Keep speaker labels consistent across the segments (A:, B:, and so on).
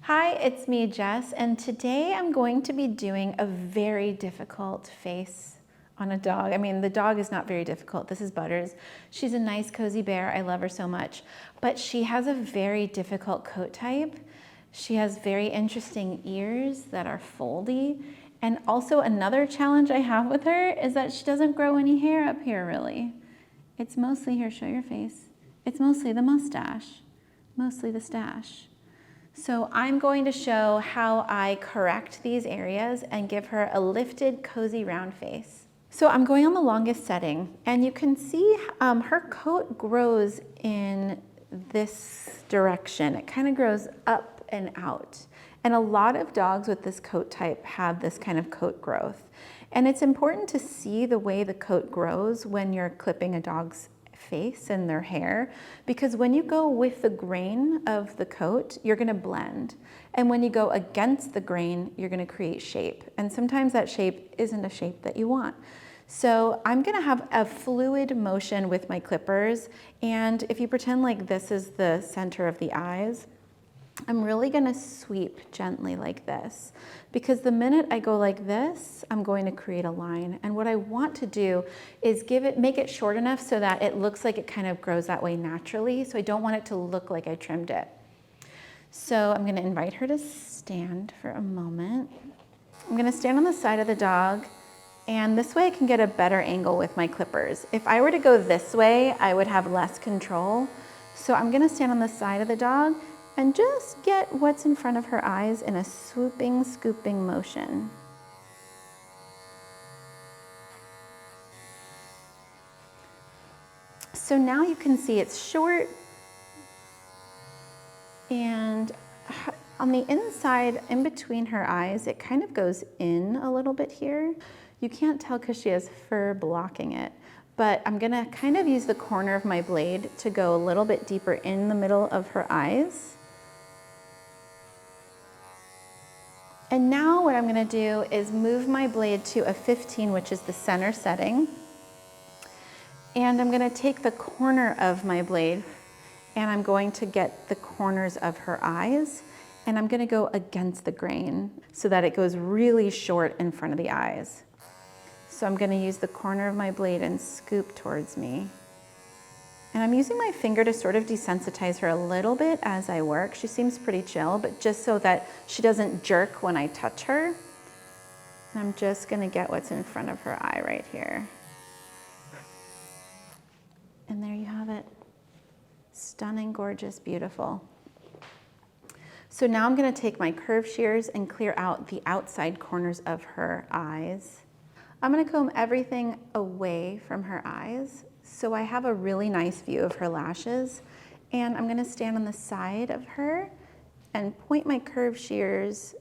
A: Hi, it's me, Jess, and today I'm going to be doing a very difficult face on a dog. I mean, the dog is not very difficult. This is Butters. She's a nice, cozy bear. I love her so much, but she has a very difficult coat type. She has very interesting ears that are foldy, and also another challenge I have with her is that she doesn't grow any hair up here, really. It's mostly, here, show your face. It's mostly the mustache, mostly the stash. So I'm going to show how I correct these areas and give her a lifted, cozy, round face. So I'm going on the longest setting, and you can see her coat grows in this direction. It kind of grows up and out. And a lot of dogs with this coat type have this kind of coat growth. And it's important to see the way the coat grows when you're clipping a dog's face and their hair, because when you go with the grain of the coat, you're going to blend, and when you go against the grain, you're going to create shape, and sometimes that shape isn't a shape that you want. So I'm going to have a fluid motion with my clippers, and if you pretend like this is the center of the eyes, I'm really going to sweep gently like this, because the minute I go like this, I'm going to create a line. And what I want to do is make it short enough so that it looks like it kind of grows that way naturally. So I don't want it to look like I trimmed it. So I'm going to invite her to stand for a moment. I'm going to stand on the side of the dog, and this way I can get a better angle with my clippers. If I were to go this way, I would have less control. So I'm going to stand on the side of the dog and just get what's in front of her eyes in a swooping, scooping motion. So now you can see it's short, and on the inside, in between her eyes, it kind of goes in a little bit here. You can't tell because she has fur blocking it, but I'm gonna kind of use the corner of my blade to go a little bit deeper in the middle of her eyes. And now what I'm going to do is move my blade to a 15, which is the center setting. And I'm going to take the corner of my blade, and I'm going to get the corners of her eyes, and I'm going to go against the grain so that it goes really short in front of the eyes. So I'm going to use the corner of my blade and scoop towards me. And I'm using my finger to sort of desensitize her a little bit as I work. She seems pretty chill, but just so that she doesn't jerk when I touch her. And I'm just gonna get what's in front of her eye right here. And there you have it. Stunning, gorgeous, beautiful. So now I'm gonna take my curved shears and clear out the outside corners of her eyes. I'm gonna comb everything away from her eyes, so I have a really nice view of her lashes, and I'm gonna stand on the side of her and point my curved shears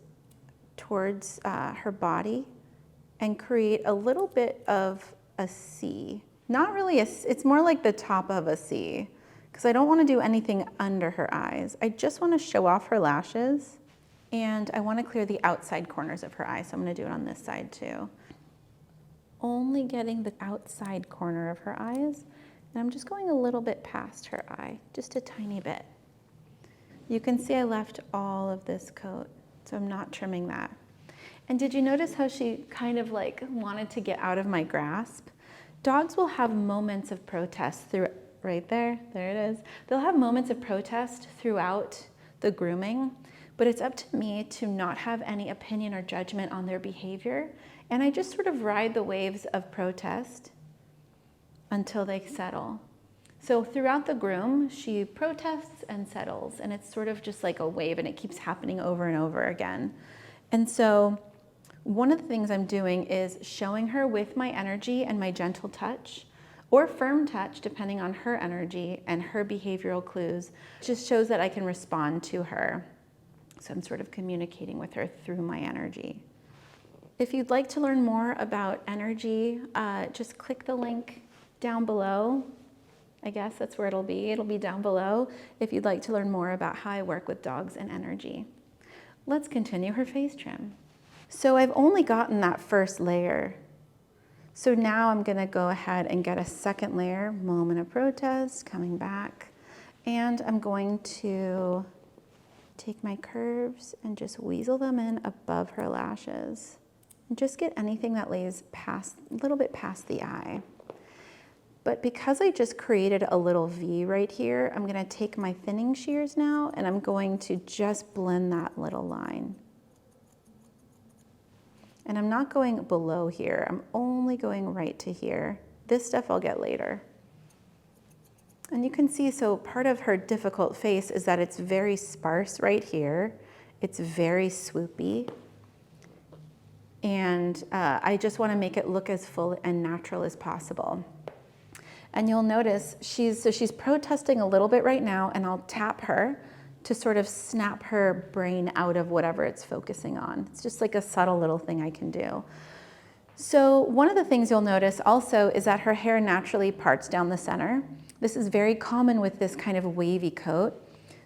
A: towards her body and create a little bit of a C. Not really it's more like the top of a C, because I don't wanna do anything under her eyes. I just wanna show off her lashes, and I wanna clear the outside corners of her eyes, so I'm gonna do it on this side too. Only getting the outside corner of her eyes, and I'm just going a little bit past her eye, just a tiny bit. You can see I left all of this coat, so I'm not trimming that. And did you notice how she kind of like wanted to get out of my grasp? Dogs will have moments of protest right there it is. They'll have moments of protest throughout the grooming, but it's up to me to not have any opinion or judgment on their behavior. And I just sort of ride the waves of protest until they settle. So throughout the groom, she protests and settles, and it's sort of just like a wave, and it keeps happening over and over again. And so one of the things I'm doing is showing her with my energy and my gentle touch, or firm touch, depending on her energy and her behavioral clues. It just shows that I can respond to her. So I'm sort of communicating with her through my energy. If you'd like to learn more about energy, just click the link down below. I guess that's where it'll be. It'll be down below if you'd like to learn more about how I work with dogs and energy. Let's continue her face trim. So I've only gotten that first layer. So now I'm gonna go ahead and get a second layer, moment of protest, coming back. And I'm going to take my curves and just weasel them in above her lashes. And just get anything that lays past, a little bit past the eye. But because I just created a little V right here, I'm gonna take my thinning shears now and I'm going to just blend that little line. And I'm not going below here, I'm only going right to here. This stuff I'll get later. And you can see, so part of her difficult face is that it's very sparse right here. It's very swoopy. And I just wanna make it look as full and natural as possible. And you'll notice she's protesting a little bit right now, and I'll tap her to sort of snap her brain out of whatever it's focusing on. It's just like a subtle little thing I can do. So one of the things you'll notice also is that her hair naturally parts down the center. This is very common with this kind of wavy coat.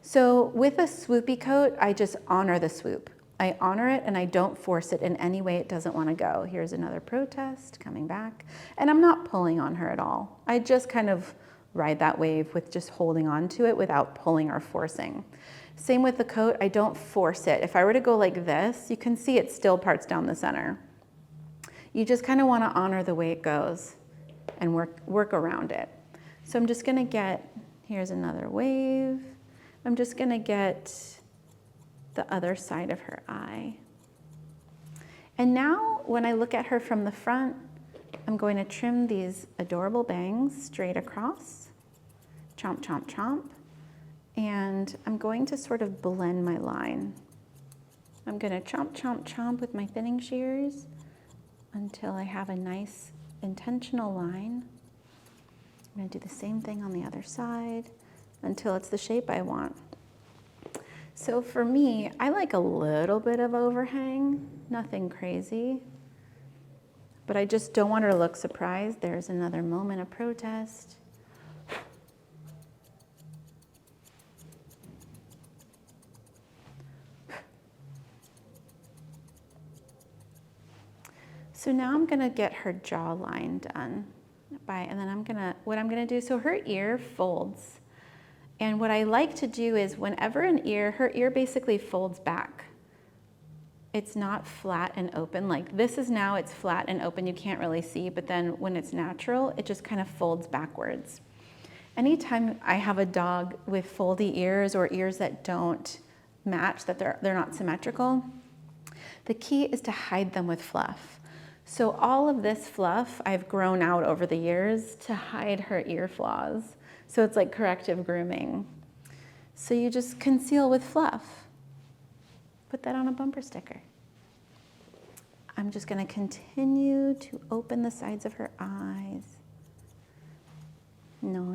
A: So with a swoopy coat, I just honor the swoop. I honor it and I don't force it in any way it doesn't want to go. Here's another protest coming back. And I'm not pulling on her at all. I just kind of ride that wave with just holding on to it without pulling or forcing. Same with the coat, I don't force it. If I were to go like this, you can see it still parts down the center. You just kind of want to honor the way it goes and work around it. So I'm just going to get, here's another wave. I'm just going to get the other side of her eye. And now when I look at her from the front, I'm going to trim these adorable bangs straight across, chomp, chomp, chomp, and I'm going to sort of blend my line. I'm going to chomp, chomp, chomp with my thinning shears until I have a nice intentional line. I'm going to do the same thing on the other side until it's the shape I want. So for me, I like a little bit of overhang, nothing crazy, but I just don't want her to look surprised. There's another moment of protest. So now I'm gonna get her jawline done and then what I'm gonna do, so her ear folds. And what I like to do is whenever her ear basically folds back. It's not flat and open. Like this is now, it's flat and open, you can't really see, but then when it's natural, it just kind of folds backwards. Anytime I have a dog with foldy ears or ears that don't match, that they're not symmetrical, the key is to hide them with fluff. So all of this fluff I've grown out over the years to hide her ear flaws. So it's like corrective grooming. So you just conceal with fluff. Put that on a bumper sticker. I'm just gonna continue to open the sides of her eyes. No.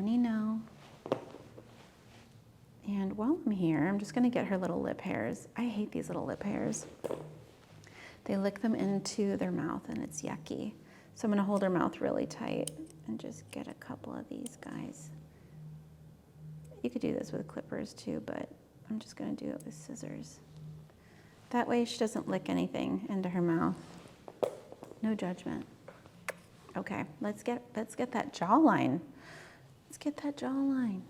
A: And while I'm here, I'm just gonna get her little lip hairs. I hate these little lip hairs. They lick them into their mouth and it's yucky. So I'm gonna hold her mouth really tight and just get a couple of these guys. You could do this with clippers too, but I'm just gonna do it with scissors. That way she doesn't lick anything into her mouth. No judgment. Okay, let's get that jawline. Let's get that jawline.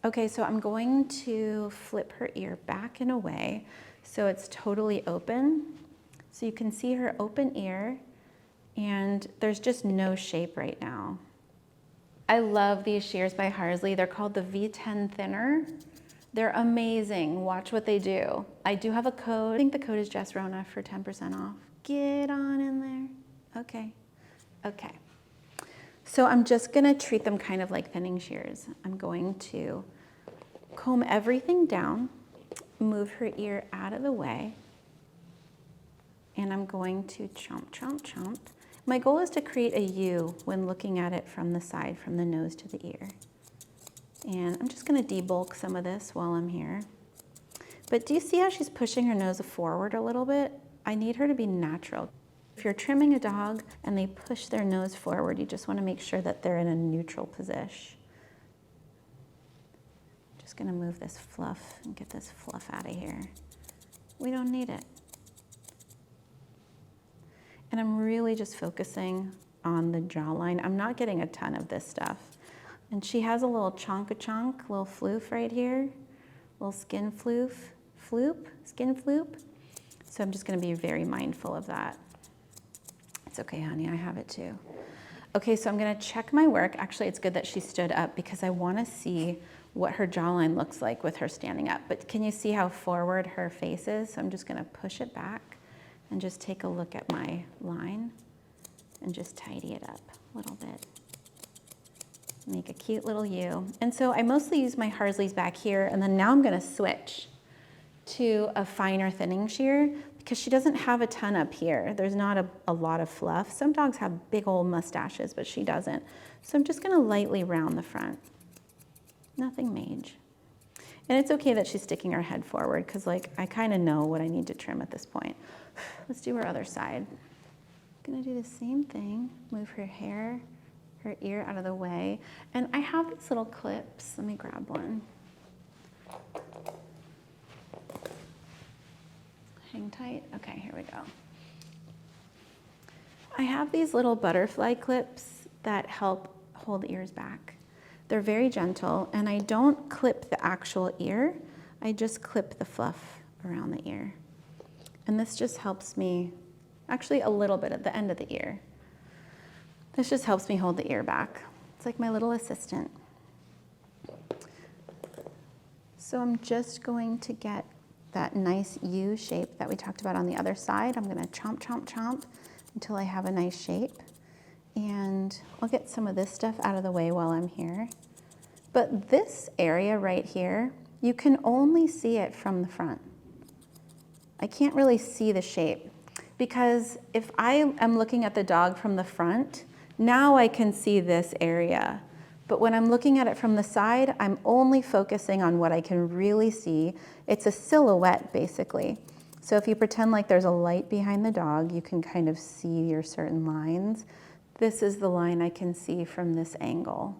A: Okay, so I'm going to flip her ear back and away so it's totally open. So you can see her open ear and there's just no shape right now. I love these shears by Harsley. They're called the V10 Thinner. They're amazing. Watch what they do. I do have a code. I think the code is Jess Rona for 10% off. Get on in there. Okay. So I'm just gonna treat them kind of like thinning shears. I'm going to comb everything down, move her ear out of the way, and I'm going to chomp, chomp, chomp. My goal is to create a U when looking at it from the side, from the nose to the ear. And I'm just gonna debulk some of this while I'm here. But do you see how she's pushing her nose forward a little bit? I need her to be natural. If you're trimming a dog and they push their nose forward, you just wanna make sure that they're in a neutral position. Just gonna move this fluff and get this fluff out of here. We don't need it. And I'm really just focusing on the jawline. I'm not getting a ton of this stuff. And she has a little chonk, little floof right here, little skin floof floop, skin floop. So I'm just gonna be very mindful of that. It's okay, honey, I have it too. Okay, so I'm gonna check my work. Actually, it's good that she stood up because I wanna see what her jawline looks like with her standing up. But can you see how forward her face is? So I'm just gonna push it back and just take a look at my line and just tidy it up a little bit. Make a cute little U. And so I mostly use my Harsleys back here, and then now I'm gonna switch to a finer thinning shear because she doesn't have a ton up here. There's not a lot of fluff. Some dogs have big old mustaches, but she doesn't. So I'm just gonna lightly round the front. Nothing major. And it's okay that she's sticking her head forward because like I kind of know what I need to trim at this point. Let's do her other side. Gonna do the same thing. Move her hair, her ear out of the way. And I have these little clips. Let me grab one. Hang tight. Okay, here we go. I have these little butterfly clips that help hold the ears back. They're very gentle, and I don't clip the actual ear. I just clip the fluff around the ear. And this just helps me, actually a little bit at the end of the ear. This just helps me hold the ear back. It's like my little assistant. So I'm just going to get that nice U shape that we talked about on the other side. I'm gonna chomp, chomp, chomp until I have a nice shape. And I'll get some of this stuff out of the way while I'm here. But this area right here, you can only see it from the front. I can't really see the shape because if I am looking at the dog from the front, now I can see this area. But when I'm looking at it from the side, I'm only focusing on what I can really see. It's a silhouette, basically. So if you pretend like there's a light behind the dog, you can kind of see your certain lines. This is the line I can see from this angle.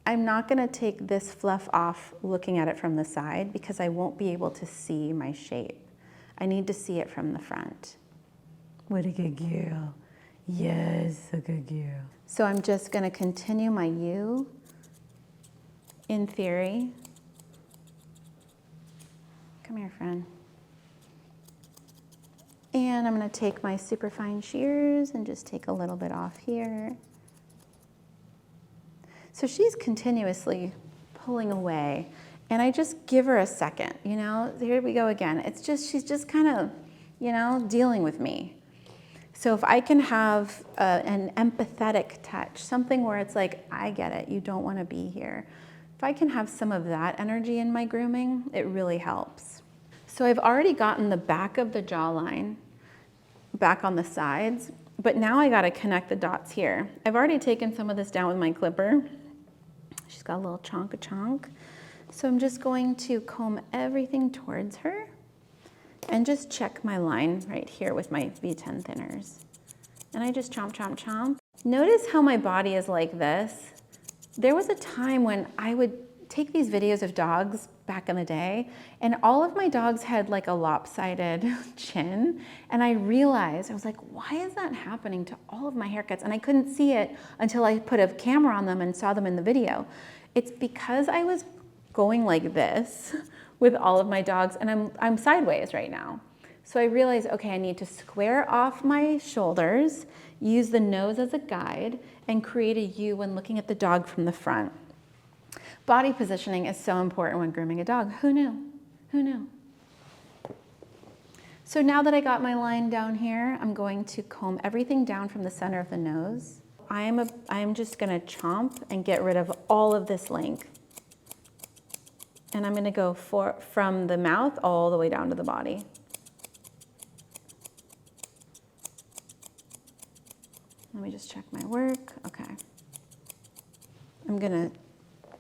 A: I'm not gonna take this fluff off looking at it from the side because I won't be able to see my shape. I need to see it from the front. What a good girl. Yes, a good girl. So I'm just gonna continue my U in theory. Come here, friend. And I'm gonna take my super fine shears and just take a little bit off here. So she's continuously pulling away, and I just give her a second, you know? Here we go again. It's just, she's just kind of, you know, dealing with me. So if I can have an empathetic touch, something where it's like, I get it, you don't want to be here. If I can have some of that energy in my grooming, it really helps. So I've already gotten the back of the jawline back on the sides, but now I got to connect the dots here. I've already taken some of this down with my clipper. She's got a little chonk. So I'm just going to comb everything towards her and just check my line right here with my V10 thinners. And I just chomp, chomp, chomp. Notice how my body is like this. There was a time when I would take these videos of dogs back in the day, and all of my dogs had like a lopsided chin. And I realized, I was like, why is that happening to all of my haircuts? And I couldn't see it until I put a camera on them and saw them in the video. It's because I was going like this with all of my dogs, and I'm sideways right now. So I realized, okay, I need to square off my shoulders, use the nose as a guide, and create a U when looking at the dog from the front. Body positioning is so important when grooming a dog. Who knew? Who knew? So now that I got my line down here, I'm going to comb everything down from the center of the nose. I'm just gonna chomp and get rid of all of this length. And I'm gonna go from the mouth all the way down to the body. Let me just check my work. Okay. I'm gonna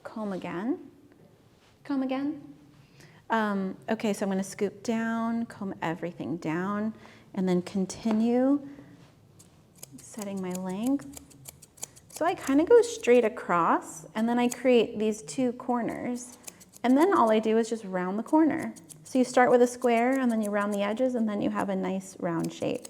A: comb again. Comb again. Okay, so I'm gonna scoop down, comb everything down, and then continue setting my length. So I kind of go straight across, and then I create these two corners. And then all I do is just round the corner. So you start with a square, and then you round the edges, and then you have a nice round shape.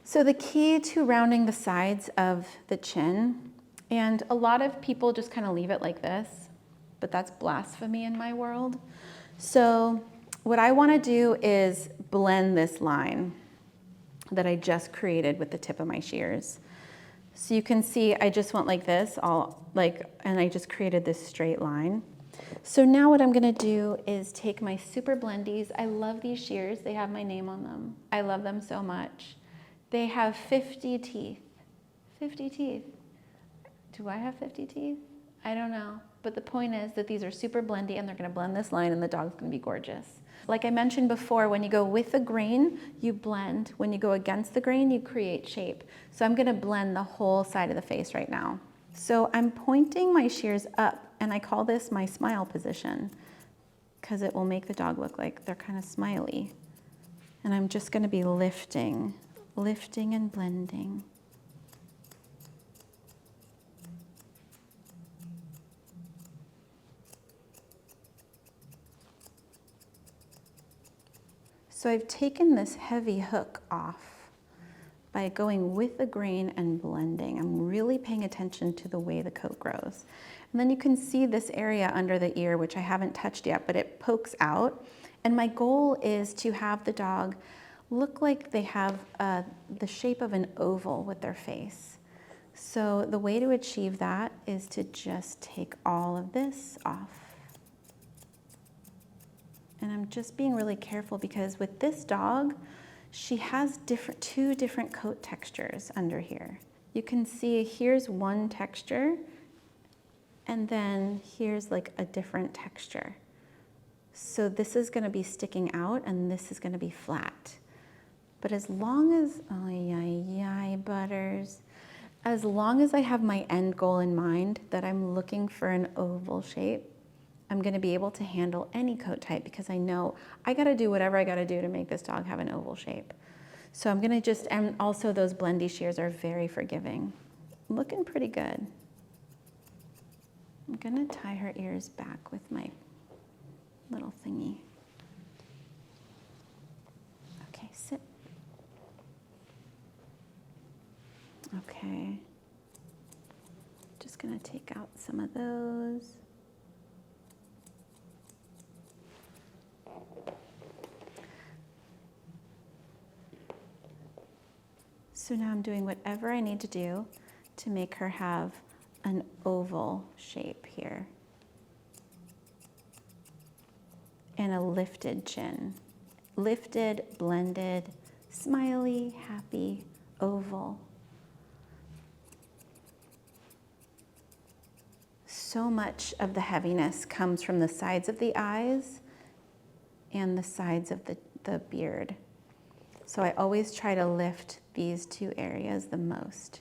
A: So the key to rounding the sides of the chin And a lot of people just kind of leave it like this, but that's blasphemy in my world. So what I want to do is blend this line that I just created with the tip of my shears. So you can see I just went like this, and I just created this straight line. So now what I'm gonna do is take my super blendies. I love these shears. They have my name on them. I love them so much. They have 50 teeth. 50 teeth. Do I have 50 teeth? I don't know. But the point is that these are super blendy and they're gonna blend this line and the dog's gonna be gorgeous. Like I mentioned before, when you go with the grain, you blend. When you go against the grain, you create shape. So I'm gonna blend the whole side of the face right now. So I'm pointing my shears up, and I call this my smile position because it will make the dog look like they're kind of smiley. And I'm just gonna be lifting and blending. So I've taken this heavy hook off by going with the grain and blending. I'm really paying attention to the way the coat grows. And then you can see this area under the ear, which I haven't touched yet, but it pokes out. And my goal is to have the dog look like they have the shape of an oval with their face. So the way to achieve that is to just take all of this off. And I'm just being really careful because with this dog, she has two different coat textures under here. You can see here's one texture, and then here's like a different texture. So this is gonna be sticking out and this is gonna be flat. But as long as, oh yeah, Butters, as long as I have my end goal in mind, that I'm looking for an oval shape, I'm gonna be able to handle any coat type because I know I gotta do whatever I gotta do to make this dog have an oval shape. So I'm gonna and also those blendy shears are very forgiving. Looking pretty good. I'm gonna tie her ears back with my little thingy. Okay, sit. Okay. Just gonna take out some of those. So now I'm doing whatever I need to do to make her have an oval shape here. And a lifted chin. Lifted, blended, smiley, happy, oval. So much of the heaviness comes from the sides of the eyes and the sides of the beard. So I always try to lift these two areas the most.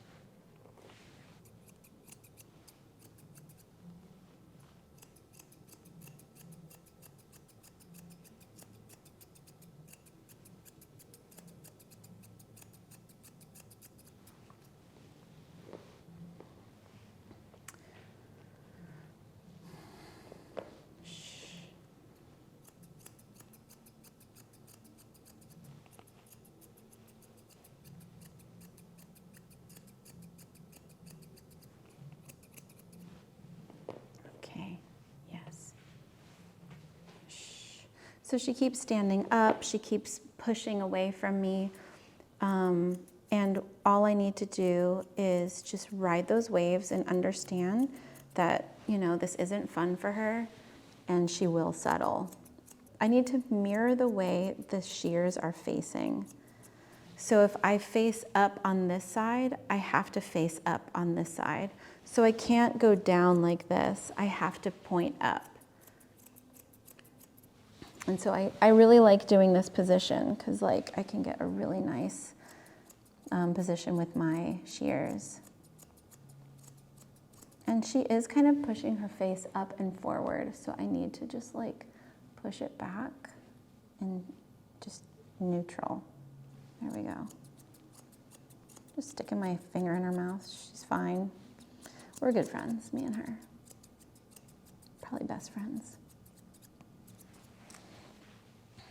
A: So she keeps standing up, she keeps pushing away from me, and all I need to do is just ride those waves and understand that, you know, this isn't fun for her and she will settle. I need to mirror the way the shears are facing. So if I face up on this side, I have to face up on this side. So I can't go down like this, I have to point up. And so I really like doing this position because like I can get a really nice position with my shears. And she is kind of pushing her face up and forward. So I need to just like push it back and just neutral. There we go. Just sticking my finger in her mouth. She's fine. We're good friends, me and her. Probably best friends.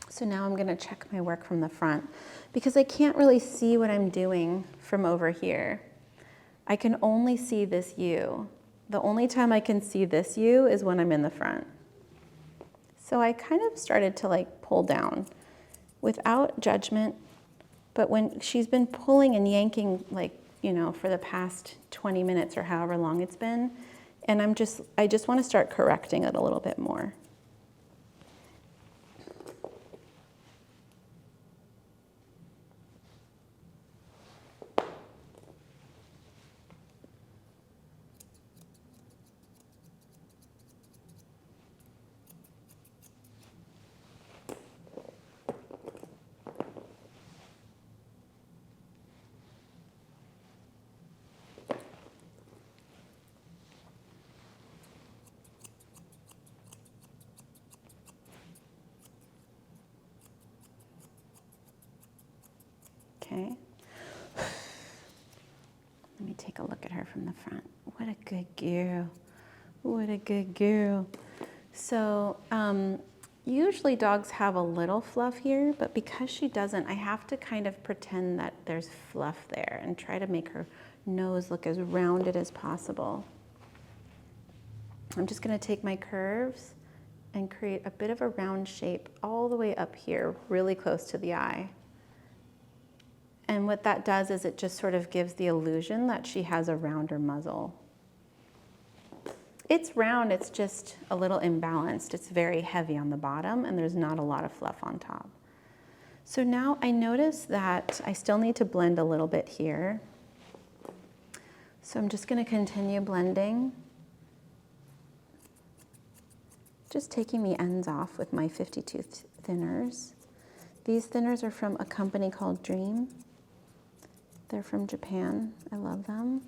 A: So now I'm gonna check my work from the front because I can't really see what I'm doing from over here. I can only see this U. The only time I can see this U is when I'm in the front. So I kind of started to like pull down without judgment, but when she's been pulling and yanking like, you know, for the past 20 minutes or however long it's been, and I just want to start correcting it a little bit more. Okay. Let me take a look at her from the front. What a good girl. What a good girl. So usually dogs have a little fluff here, but because she doesn't, I have to kind of pretend that there's fluff there and try to make her nose look as rounded as possible. I'm just going to take my curves and create a bit of a round shape all the way up here, really close to the eye. And what that does is it just sort of gives the illusion that she has a rounder muzzle. It's round, it's just a little imbalanced. It's very heavy on the bottom and there's not a lot of fluff on top. So now I notice that I still need to blend a little bit here. So I'm just going to continue blending. Just taking the ends off with my 52 thinners. These thinners are from a company called Dream. They're from Japan. I love them.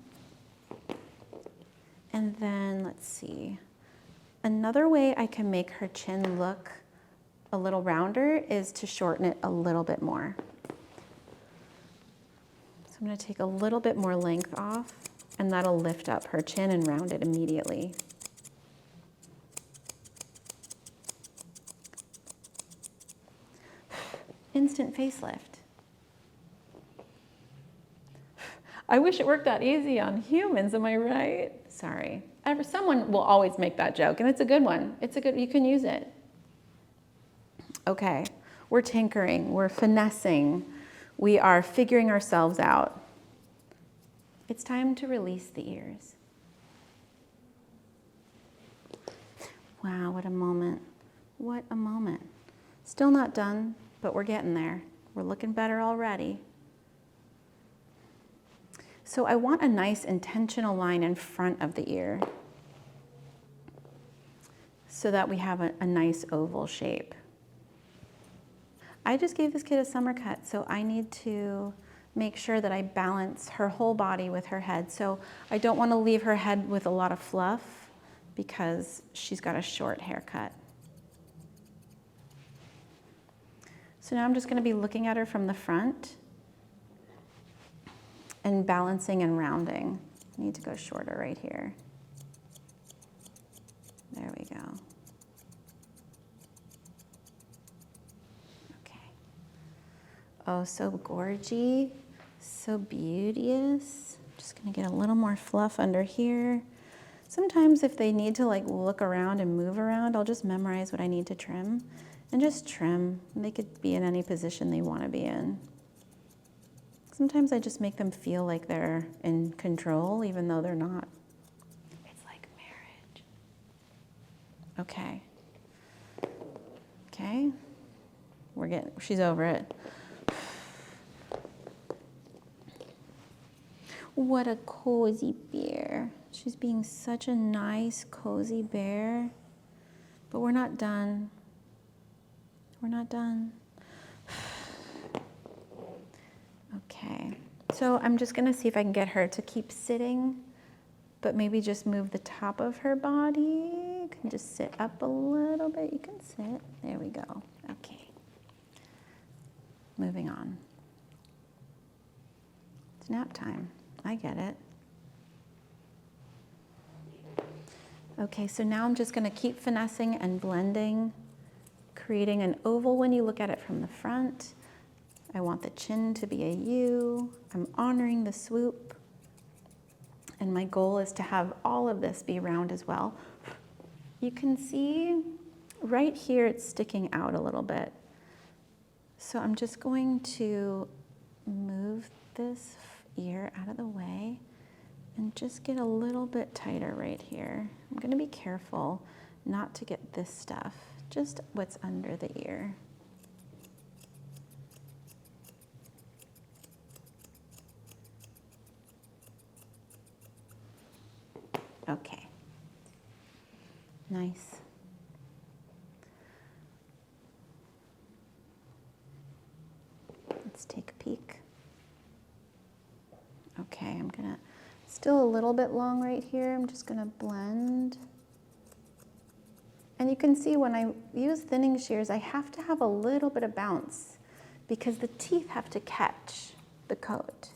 A: And then let's see. Another way I can make her chin look a little rounder is to shorten it a little bit more. So I'm going to take a little bit more length off, and that'll lift up her chin and round it immediately. Instant facelift. I wish it worked that easy on humans, am I right? Sorry. Someone will always make that joke, and it's a good one. You can use it. Okay, we're tinkering, we're finessing, we are figuring ourselves out. It's time to release the ears. Wow, what a moment. What a moment. Still not done, but we're getting there. We're looking better already. So I want a nice intentional line in front of the ear so that we have a nice oval shape. I just gave this kid a summer cut, so I need to make sure that I balance her whole body with her head. So I don't want to leave her head with a lot of fluff because she's got a short haircut. So now I'm just going to be looking at her from the front and balancing and rounding. I need to go shorter right here. There we go. Okay. Oh, so gorgy, so beauteous. Just gonna get a little more fluff under here. Sometimes if they need to like look around and move around, I'll just memorize what I need to trim and just trim. They could be in any position they want to be in. Sometimes I just make them feel like they're in control, even though they're not. It's like marriage. Okay. Okay. She's over it. What a cozy bear. She's being such a nice, cozy bear. But we're not done. We're not done. Okay, so I'm just gonna see if I can get her to keep sitting, but maybe just move the top of her body. You can just sit up a little bit. You can sit. There we go. Okay. Moving on. It's nap time. I get it. Okay, so now I'm just gonna keep finessing and blending, creating an oval when you look at it from the front. I want the chin to be a U. I'm honoring the swoop. and my goal is to have all of this be round as well. You can see right here it's sticking out a little bit. So I'm just going to move this ear out of the way and just get a little bit tighter right here. I'm going to be careful not to get this stuff, just what's under the ear. Okay, nice. Let's take a peek. Okay, I'm gonna, still a little bit long right here. I'm just gonna blend. And you can see when I use thinning shears, I have to have a little bit of bounce because the teeth have to catch the coat.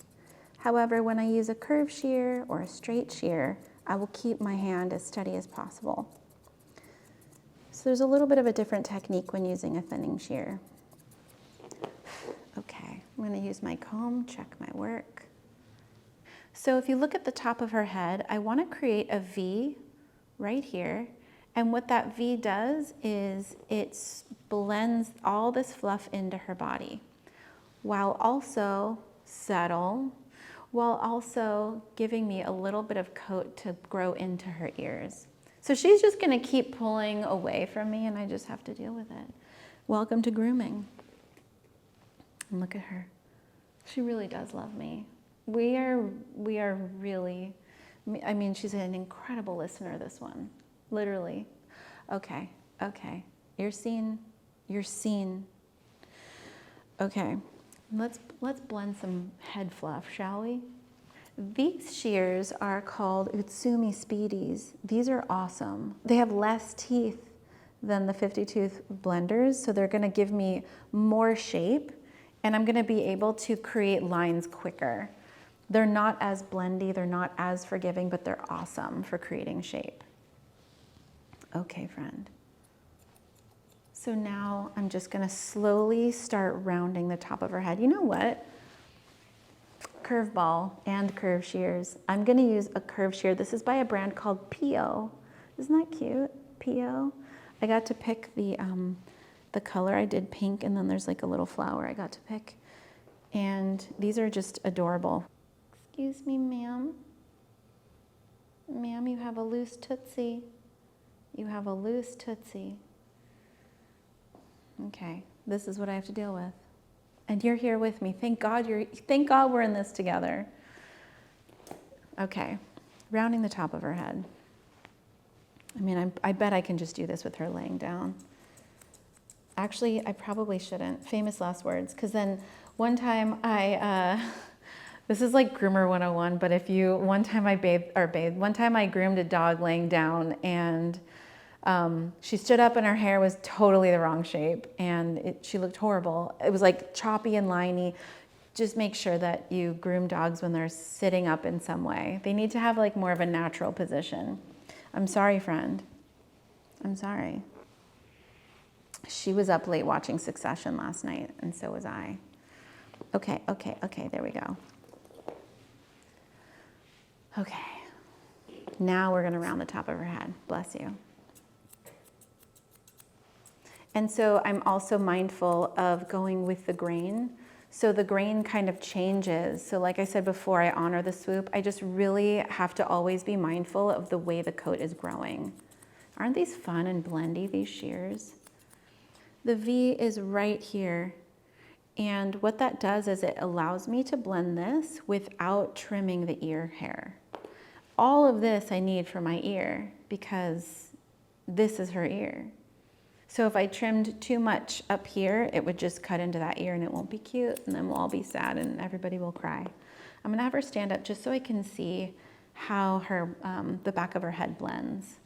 A: However, when I use a curved shear or a straight shear, I will keep my hand as steady as possible. So there's a little bit of a different technique when using a thinning shear. Okay, I'm going to use my comb, check my work. So if you look at the top of her head, I want to create a V right here. And what that V does is it blends all this fluff into her body while also subtle, while also giving me a little bit of coat to grow into her ears. So she's just gonna keep pulling away from me and I just have to deal with it. Welcome to grooming. And look at her. She really does love me. We are really, I mean, she's an incredible listener, this one, literally. Okay, okay, you're seen. Okay. Let's blend some head fluff, shall we? These shears are called Utsumi Speedies. These are awesome. They have less teeth than the 50-tooth blenders, so they're gonna give me more shape, and I'm gonna be able to create lines quicker. They're not as blendy, they're not as forgiving, but they're awesome for creating shape. Okay, friend. So now I'm just gonna slowly start rounding the top of her head. You know what? Curveball and curve shears. I'm gonna use a curve shear. This is by a brand called Pio. Isn't that cute? Pio. I got to pick the color. I did pink and then there's like a little flower I got to pick. And these are just adorable. Excuse me, ma'am. Ma'am, you have a loose tootsie. You have a loose tootsie. Okay, this is what I have to deal with. And you're here with me. Thank God we're in this together. Okay, rounding the top of her head. I mean, I bet I can just do this with her laying down. Actually, I probably shouldn't. Famous last words, because then one time this is like groomer 101, but one time I groomed a dog laying down and she stood up and her hair was totally the wrong shape and she looked horrible. It was like choppy and liney. Just make sure that you groom dogs when they're sitting up in some way. They need to have like more of a natural position. I'm sorry, friend. I'm sorry. She was up late watching Succession last night and so was I. Okay, there we go. Okay, now we're gonna round the top of her head. Bless you. And so I'm also mindful of going with the grain. So the grain kind of changes. So like I said before, I honor the swoop. I just really have to always be mindful of the way the coat is growing. Aren't these fun and blendy, these shears? The V is right here. And what that does is it allows me to blend this without trimming the ear hair. All of this I need for my ear because this is her ear. So if I trimmed too much up here, it would just cut into that ear and it won't be cute and then we'll all be sad and everybody will cry. I'm gonna have her stand up just so I can see how her, the back of her head blends.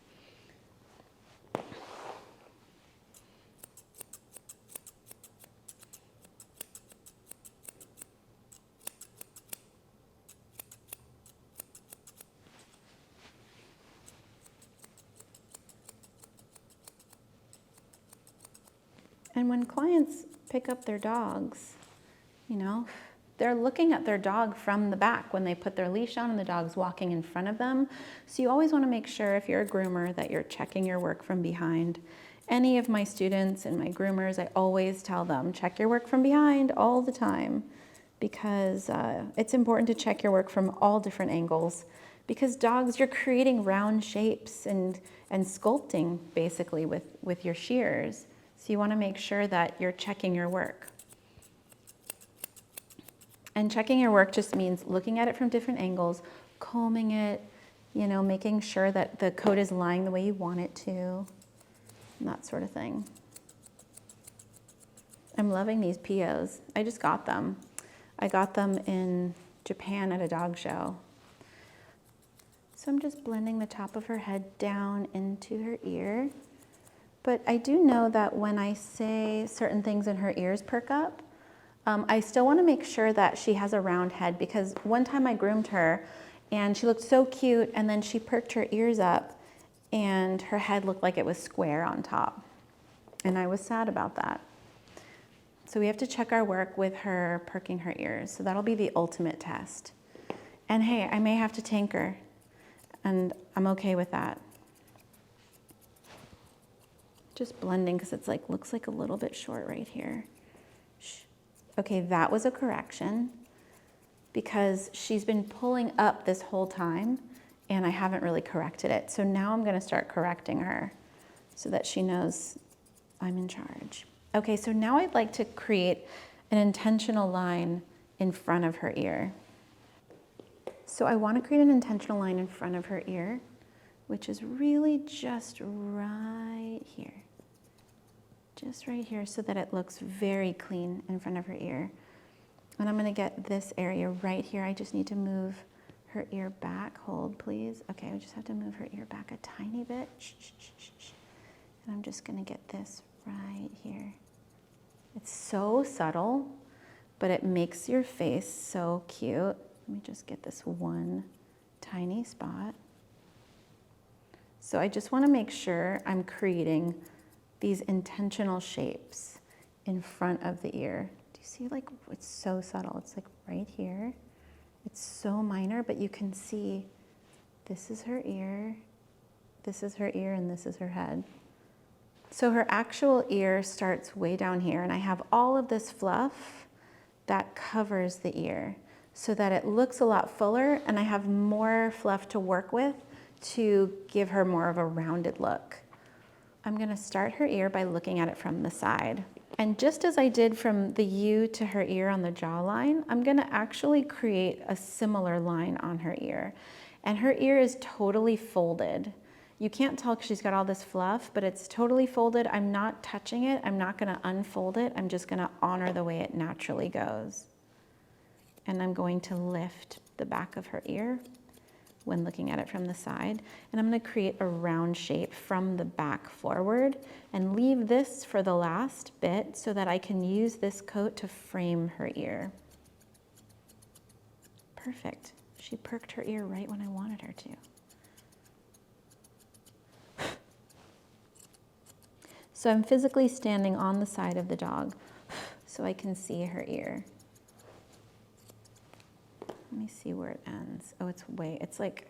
A: And when clients pick up their dogs, you know, They're looking at their dog from the back when they put their leash on and the dog's walking in front of them. So you always want to make sure, if you're a groomer, that you're checking your work from behind. Any of my students and my groomers, I always tell them, check your work from behind all the time, because it's important to check your work from all different angles. Because dogs, you're creating round shapes and sculpting basically with your shears. So you want to make sure that you're checking your work. And checking your work just means looking at it from different angles, combing it, you know, making sure that the coat is lying the way you want it to, and that sort of thing. I'm loving these POs. I just got them. I got them in Japan at a dog show. So I'm just blending the top of her head down into her ear. But I do know that when I say certain things and her ears perk up, I still want to make sure that she has a round head, because one time I groomed her and she looked so cute, and then she perked her ears up and her head looked like it was square on top. And I was sad about that. So we have to check our work with her perking her ears. So that'll be the ultimate test. And hey, I may have to tinker, and I'm okay with that. Just blending, because it's like, looks like a little bit short right here. Okay, that was a correction, because she's been pulling up this whole time and I haven't really corrected it. So now I'm gonna start correcting her so that she knows I'm in charge. Okay, so now I'd like to create an intentional line in front of her ear. So I want to create an intentional line in front of her ear, which is really just right here. Just right here, so that it looks very clean in front of her ear. And I'm going to get this area right here. I just need to move her ear back. Hold, please. Okay, I just have to move her ear back a tiny bit. Shh, shh, shh, shh. And I'm just going to get this right here. It's so subtle, but it makes your face so cute. Let me just get this one tiny spot. So I just want to make sure I'm creating these intentional shapes in front of the ear. Do you see, like, it's so subtle. It's like right here. It's so minor, but you can see this is her ear, and this is her head. So her actual ear starts way down here, and I have all of this fluff that covers the ear so that it looks a lot fuller, and I have more fluff to work with to give her more of a rounded look. I'm gonna start her ear by looking at it from the side. And just as I did from the U to her ear on the jawline, I'm gonna actually create a similar line on her ear. And her ear is totally folded. You can't tell because she's got all this fluff, but it's totally folded. I'm not touching it. I'm not gonna unfold it. I'm just gonna honor the way it naturally goes. And I'm going to lift the back of her ear when looking at it from the side. And I'm going to create a round shape from the back forward and leave this for the last bit so that I can use this coat to frame her ear. Perfect. She perked her ear right when I wanted her to. So I'm physically standing on the side of the dog so I can see her ear. Let me see where it ends. Oh, it's like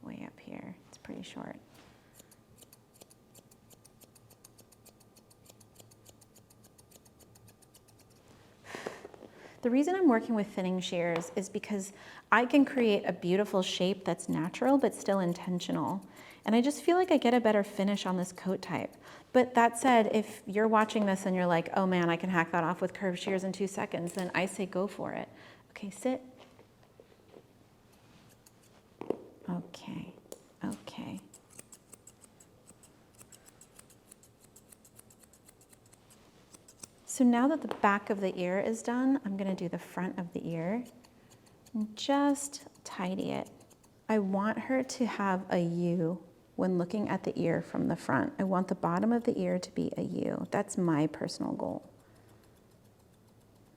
A: way up here. It's pretty short. The reason I'm working with thinning shears is because I can create a beautiful shape that's natural but still intentional. And I just feel like I get a better finish on this coat type. But that said, if you're watching this and you're like, oh man, I can hack that off with curved shears in 2 seconds, then I say go for it. Okay, sit. Okay, okay. So now that the back of the ear is done, I'm gonna do the front of the ear and just tidy it. I want her to have a U when looking at the ear from the front. I want the bottom of the ear to be a U. That's my personal goal.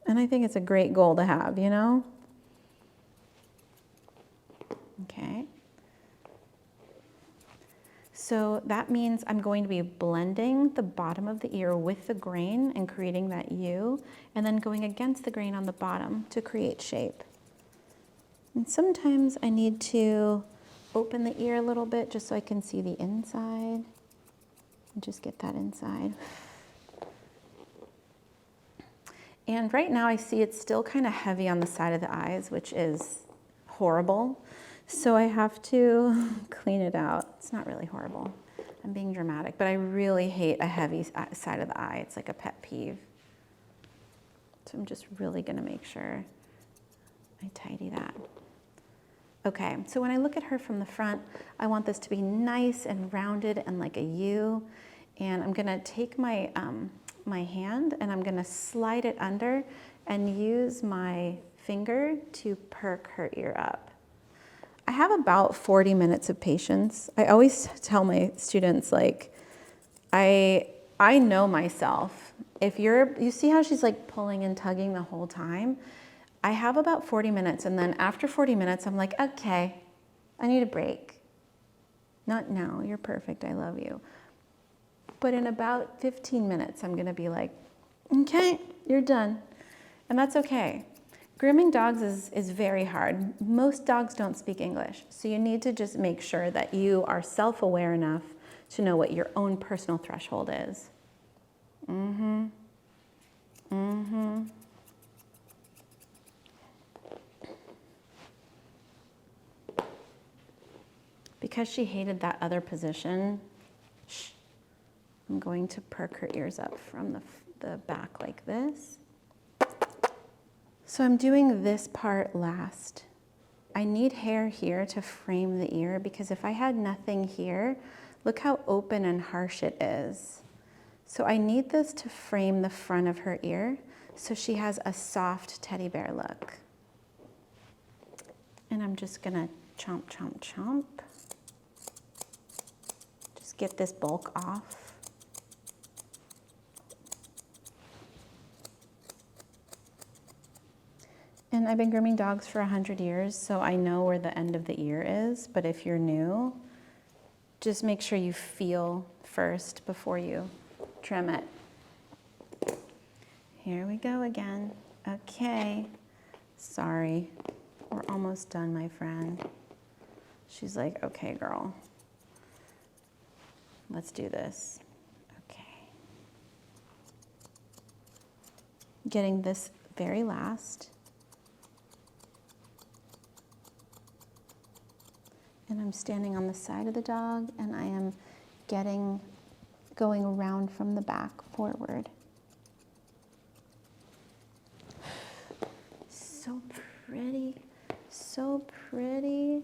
A: And I think it's a great goal to have, you know? Okay. So that means I'm going to be blending the bottom of the ear with the grain and creating that U, and then going against the grain on the bottom to create shape. And sometimes I need to open the ear a little bit just so I can see the inside and just get that inside. And right now I see it's still kind of heavy on the side of the eyes, which is horrible. So I have to clean it out. It's not really horrible. I'm being dramatic, but I really hate a heavy side of the eye. It's like a pet peeve. So I'm just really gonna make sure I tidy that. Okay, so when I look at her from the front, I want this to be nice and rounded and like a U. And I'm gonna take my, my hand and I'm gonna slide it under and use my finger to perk her ear up. I have about 40 minutes of patience. I always tell my students, like, I know myself. If you see how she's like pulling and tugging the whole time? I have about 40 minutes, and then after 40 minutes, I'm like, okay, I need a break. Not now, you're perfect, I love you. But in about 15 minutes, I'm gonna be like, okay, you're done. And that's okay. Grooming dogs is very hard. Most dogs don't speak English, so you need to just make sure that you are self-aware enough to know what your own personal threshold is. Because she hated that other position, I'm going to perk her ears up from the back like this. So I'm doing this part last. I need hair here to frame the ear, because if I had nothing here, look how open and harsh it is. So I need this to frame the front of her ear so she has a soft teddy bear look. And I'm just gonna chomp, chomp, chomp. Just get this bulk off. And I've been grooming dogs for 100 years, so I know where the end of the ear is, but if you're new, just make sure you feel first before you trim it. Here we go again. Okay, sorry, we're almost done, my friend. She's like, okay, girl, let's do this. Okay. Getting this very last. And I'm standing on the side of the dog, and I am going around from the back forward. So pretty, so pretty.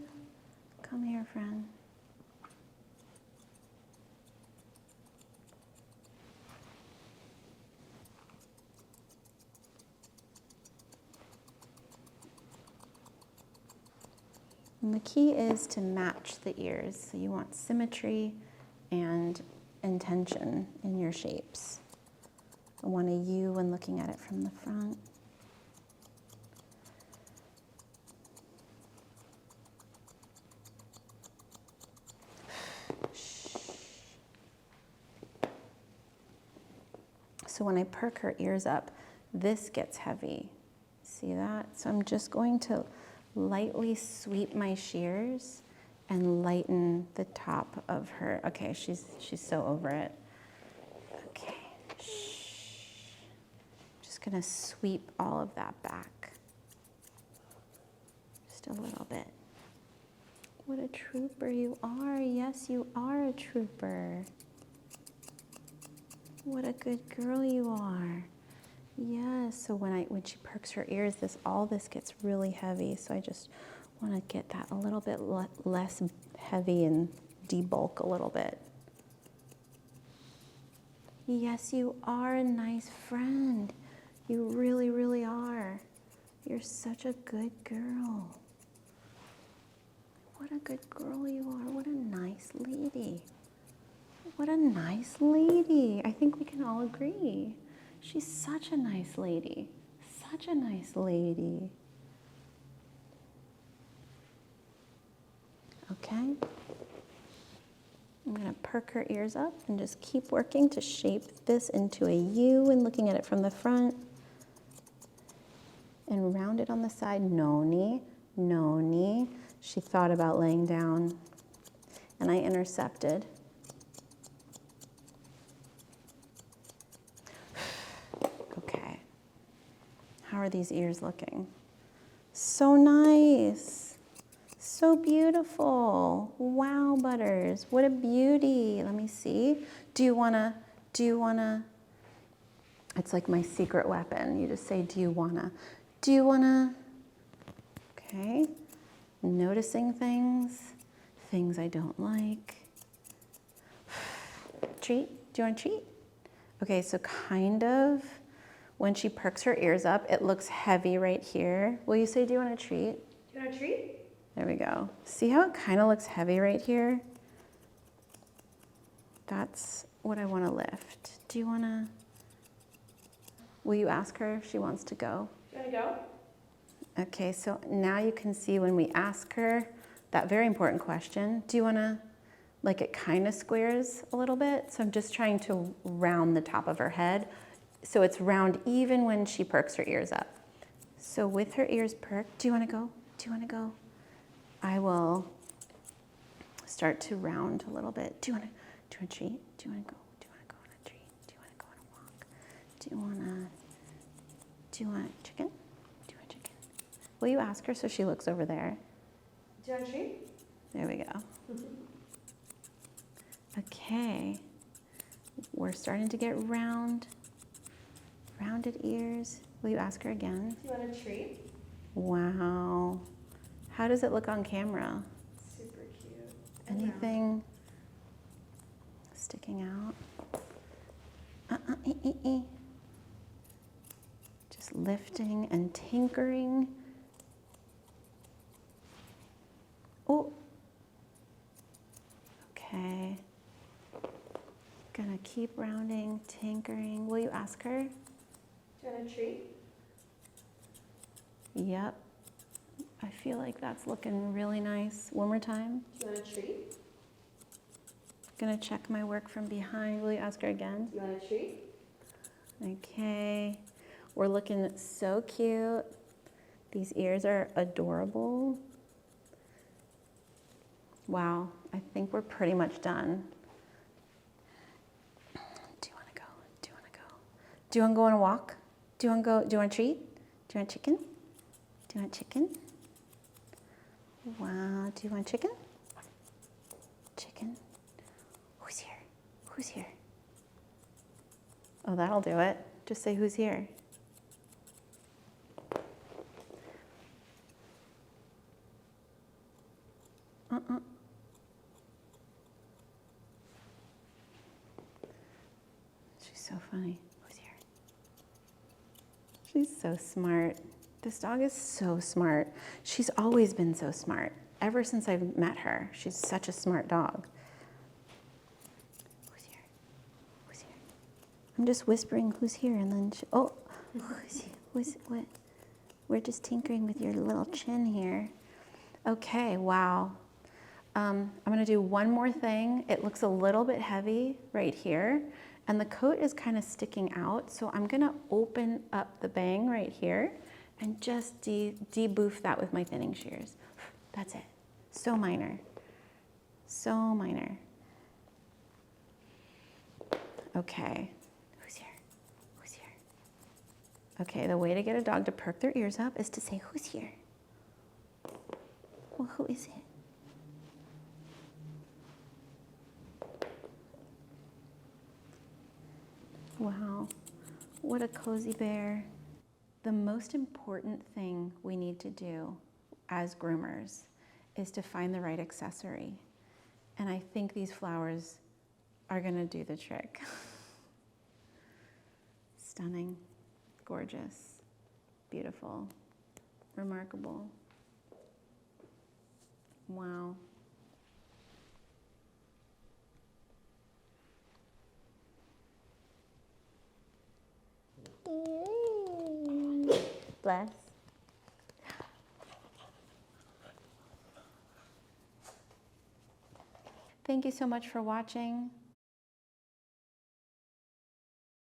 A: Come here, friend. And the key is to match the ears. So you want symmetry and intention in your shapes. I want a U when looking at it from the front. So when I perk her ears up, this gets heavy. See that? So I'm just going to lightly sweep my shears and lighten the top of her. Okay, she's so over it. Okay, just gonna sweep all of that back. Just a little bit. What a trooper you are. Yes, you are a trooper. What a good girl you are. Yes, so when she perks her ears, all this gets really heavy. So I just want to get that a little bit less heavy and debulk a little bit. Yes, you are a nice friend. You really, really are. You're such a good girl. What a good girl you are. What a nice lady. What a nice lady. I think we can all agree. She's such a nice lady. Such a nice lady. Okay. I'm gonna perk her ears up and just keep working to shape this into a U and looking at it from the front. And round it on the side, no knee, no knee. She thought about laying down and I intercepted. Okay, how are these ears looking? So nice, so beautiful. Wow, Butters, what a beauty. Let me see. Do you wanna, it's like my secret weapon. You just say, do you wanna? Okay, noticing things I don't like. Treat, do you want a treat? Okay, so kind of, when she perks her ears up, it looks heavy right here. Will you say, do you want a treat?
B: Do you want a treat?
A: There we go. See how it kind of looks heavy right here? That's what I want to lift. Do you want to, will you ask her if she wants to go?
B: Do you want to go?
A: Okay, so now you can see when we ask her that very important question, do you want to, like it kind of squares a little bit. So I'm just trying to round the top of her head. So it's round even when she perks her ears up. So with her ears perked, do you want to go? Do you want to go? I will start to round a little bit. Do you want a treat? Do you want to go? Do you want to go on a treat? Do you want to go on a walk? Do you want chicken? Do you want chicken? Will you ask her so she looks over there?
B: Do you want a treat?
A: There we go. Okay. We're starting to get rounded ears. Will you ask her again?
B: Do you want a treat?
A: Wow. How does it look on camera?
B: Super cute.
A: Anything sticking out? Just lifting and tinkering. Oh. Okay. Gonna keep rounding, tinkering. Will you ask her?
B: Do you want a treat?
A: Yep. I feel like that's looking really nice. One more time.
B: Do you want a treat?
A: Gonna check my work from behind. Will you ask her again?
B: Do you want a treat?
A: Okay. We're looking so cute. These ears are adorable. Wow, I think we're pretty much done. Do you want to go? Do you want to go? Do you want to go on a walk? Do you want to go? Do you want a treat? Do you want chicken? Do you want chicken? Wow, do you want chicken? Chicken? Who's here? Who's here? Oh, that'll do it. Just say who's here. She's so funny. Who's here? She's so smart. This dog is so smart. She's always been so smart. Ever since I've met her, she's such a smart dog. Who's here? Who's here? I'm just whispering who's here and then oh, who's here? What? We're just tinkering with your little chin here. Okay, wow. I'm gonna do one more thing. It looks a little bit heavy right here and the coat is kind of sticking out. So I'm gonna open up the bang right here and just deboof that with my thinning shears. That's it. So minor. So minor. Okay. Who's here? Who's here? Okay, the way to get a dog to perk their ears up is to say, who's here? Well, who is it? Wow, what a cozy bear. The most important thing we need to do as groomers is to find the right accessory. And I think these flowers are gonna do the trick. Stunning, gorgeous, beautiful, remarkable. Wow. Bless. Thank you so much for watching.